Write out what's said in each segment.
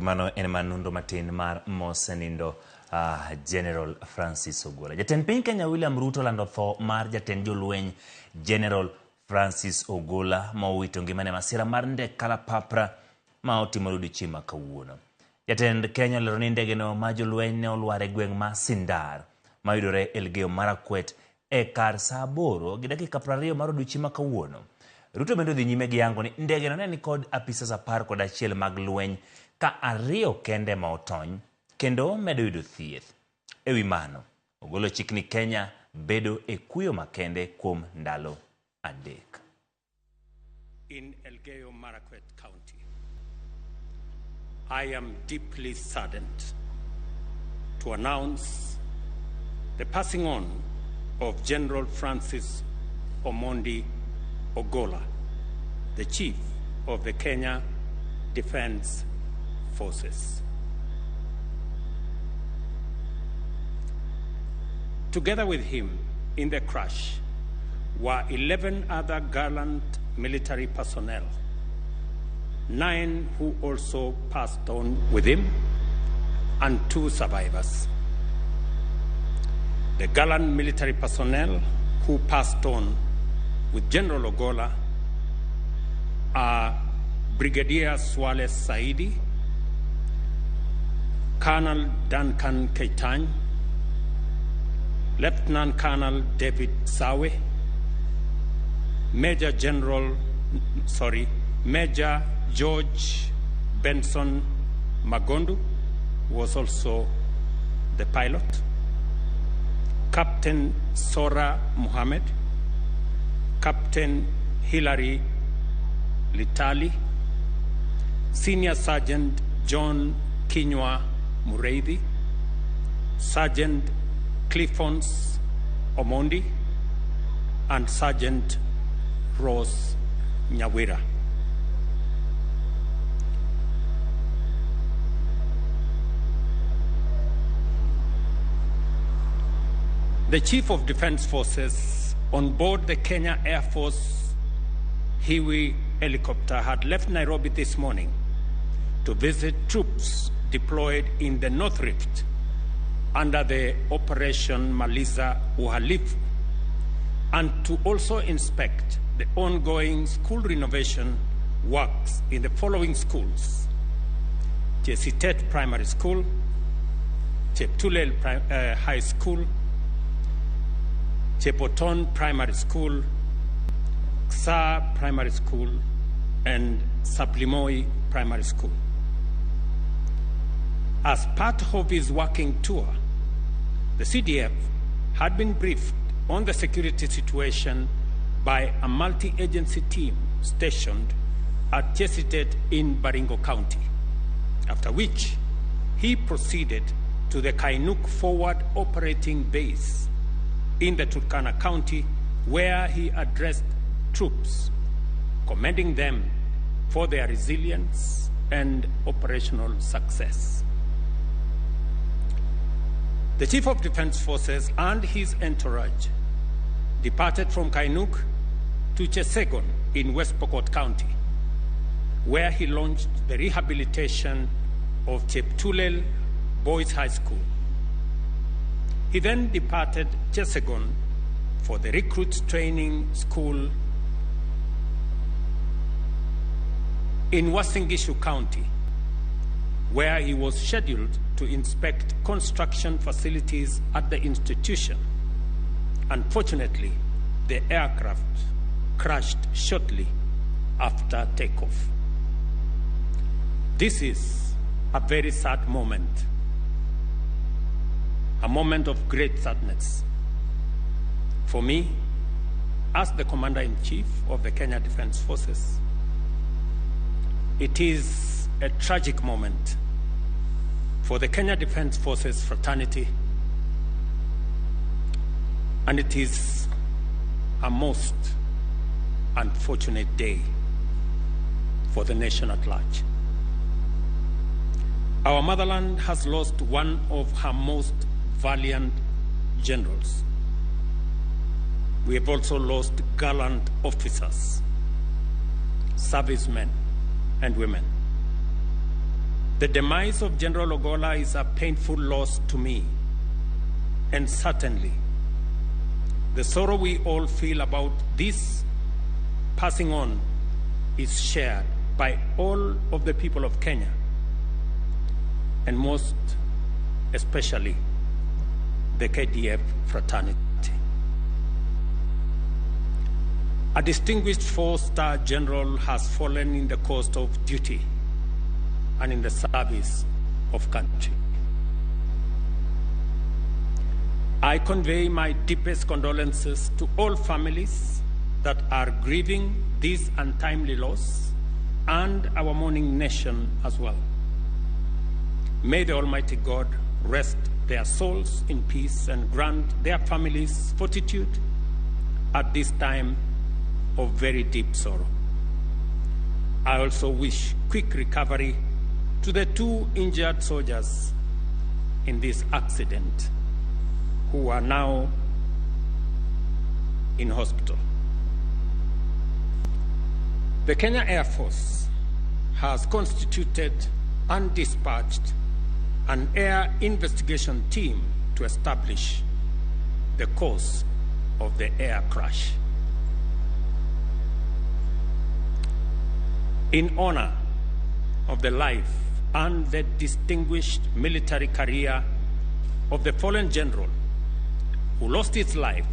Mano en manundo matin mar mosenindo General Francis Ogola. Jatend piny Kenya William Ruto lando tho mar jatend jolweny General Francis Ogola mowito ngimane masira mar ndek kalapapra ma otimo odiechieng' ma kawuono. Jatend Kenya olero ni ndegeno ma jolweny ne olwar e gweng' ma Sindar mayudore Elgeyo Marakwet e kar saa 8:20 mar odiechieng' ma kawuono. Ruto bende odhi nyime gi yango ni ndegeno ne ni kod apisa 11 mag lweny ka 2 kende ma otony kendo medo yudo thieth. Ewi mano, ogolo chik ni Kenya bedo e kuyo makende kuom ndalo 3. In Elgeyo Marakwet County, I am deeply saddened to announce the passing on of General Francis Omondi Ogola, the Chief of the Kenya Defence Forces. Together with him in the crash were 11 other gallant military personnel, 9 who also passed on with him, and 2 survivors. The gallant military personnel who passed on with General Ogola are Brigadier Swale Saidi, Colonel Duncan Keitany, Lieutenant Colonel David Sawe, Major George Benson Magondu, who was also the pilot, Captain Sora Mohammed, Captain Hilary Litali, Senior Sergeant John Kinywa Mureithi, Sergeant Cliffons Omondi, and Sergeant Rose Nyawira. The Chief of Defence Forces on board the Kenya Air Force Hiwi helicopter had left Nairobi this morning to visit troops deployed in the North Rift under the Operation Maliza Uhalifu, and to also inspect the ongoing school renovation works in the following schools: Chesitet Primary School, Cheptulel High School, Chepoton Primary School, Ksa Primary School, and Saplimoi Primary School. As part of his working tour, the CDF had been briefed on the security situation by a multi-agency team stationed at Chesitet in Baringo County, after which he proceeded to the Kainuk Forward Operating Base in the Turkana County, where he addressed troops, commending them for their resilience and operational success. The Chief of Defence Forces and his entourage departed from Kainuk to Chesegon in West Pokot County, where he launched the rehabilitation of Cheptulel Boys High School. He then departed Chesegon for the Recruits Training School in Uasin-Gishu County, where he was scheduled to inspect construction facilities at the institution. Unfortunately, the aircraft crashed shortly after takeoff. This is a very sad moment, a moment of great sadness. For me, as the Commander-in-Chief of the Kenya Defence Forces, it is a tragic moment for the Kenya Defence Forces fraternity, and it is a most unfortunate day for the nation at large. Our motherland has lost one of her most valiant generals. We have also lost gallant officers, servicemen, and women. The demise of General Ogola is a painful loss to me, and certainly the sorrow we all feel about this passing on is shared by all of the people of Kenya, and most especially the KDF fraternity. A distinguished four-star general has fallen in the course of duty and in the service of country. I convey my deepest condolences to all families that are grieving this untimely loss and our mourning nation as well. May the Almighty God rest their souls in peace and grant their families fortitude at this time of very deep sorrow. I also wish quick recovery to the two injured soldiers in this accident who are now in hospital. The Kenya Air Force has constituted and dispatched an air investigation team to establish the cause of the air crash. In honor of the life and the distinguished military career of the fallen general who lost his life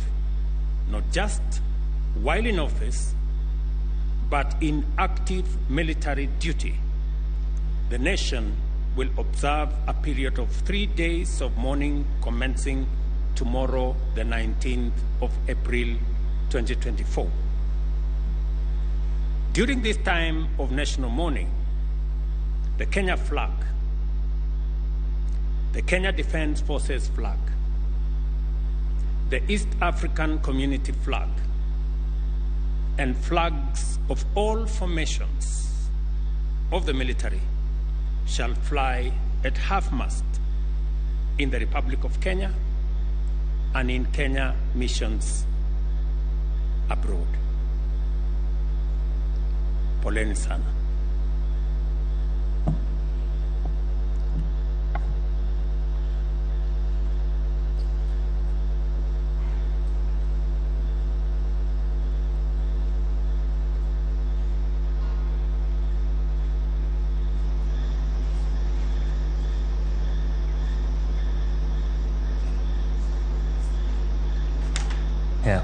not just while in office but in active military duty, the nation will observe a period of 3 days of mourning commencing tomorrow, the 19th of April 2024. During this time of national mourning, the Kenya flag, the Kenya Defence Forces flag, the East African Community flag, and flags of all formations of the military shall fly at half-mast in the Republic of Kenya and in Kenya missions abroad. Poleni sana.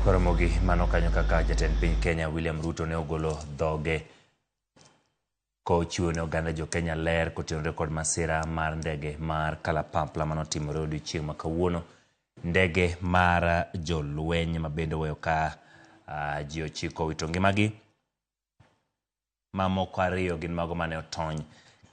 Koromogi mano kanyo kaka jatend piny Kenya William Ruto ne ogolo dhoge kochiwo ne oganda jo Kenya ler kotenore kod masira mar ndege mar kalapapla manotimore odiochieng' ma kawuono. Ndege mar jolweny mabende weyo ka ji 9 wito ngimagi, mamoko 2 gin mago mane otony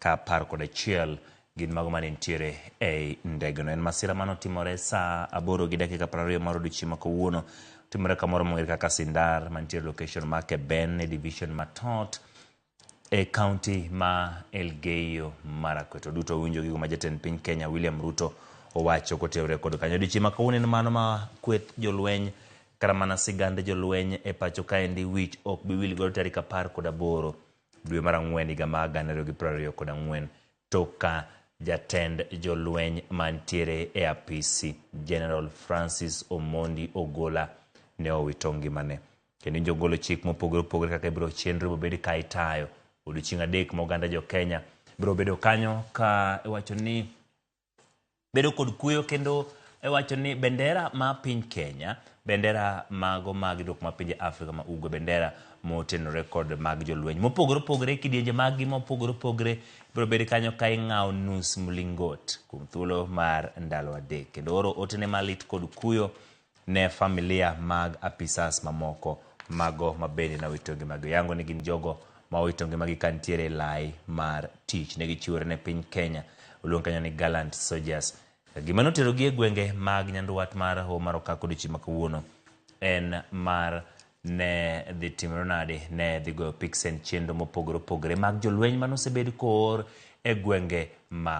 ka 11 gin mago mane nitiere ei ndegeno. En masira manotimore saa 8:20 mar odiochieng' ma kawuono. Timore kamoro mong'ere kaka Sindar mantiere location ma Keben e division ma Tot e county ma Elgeyo Marakwet. Duto winjo gigo ma jatend piny Kenya William Ruto owacho kotenore kod kanyo. Odiochieng' ma kawuono en mano ma kweth jolweny kata mana sigande jolweny e pacho kaendi wich ok bi wil godo tarik 18 dwe mar Ang'wen higa ma 2024 toka jatend jolweny mantiere e apisi General Francis Omondi Ogola ne owito ngimane. Kendo jogolo chik mopogore opogore kaka ibiro chenro bedi ka itayo odiochieng' 3 ma oganda jo Kenya biro bedo kanyo ka iwacho ni bedo kod kuyo, kendo iwacho ni bendera ma piny Kenya, bendera mago mag dok ma pinje Afrika ma ugwe, bendera motenore kod mag jolweny mopogore opogore kidienje magi mopogore opogore biro bedo kanyo ka ing'awo nus mlingot kuom thuolo mar ndalo 3. Kendo oro otene malit kod kuyo ne familia mag apisas mamoko mago mabende na wito ngimagi. Yango ni gin jogo ma wito ngimagi kantiere lai mar tich ne gichiwore ne piny Kenya. Uluong kanyo ni Gallant Soldiers. Gima noterogi e gwenge mag nyanduat mar Homa Okak odiochieng' ma kawuono en mar ne dhi timore nade, ne dhi goyo piksen chenro mopogore opogore mag jolweny manosebed koor e gwenge ma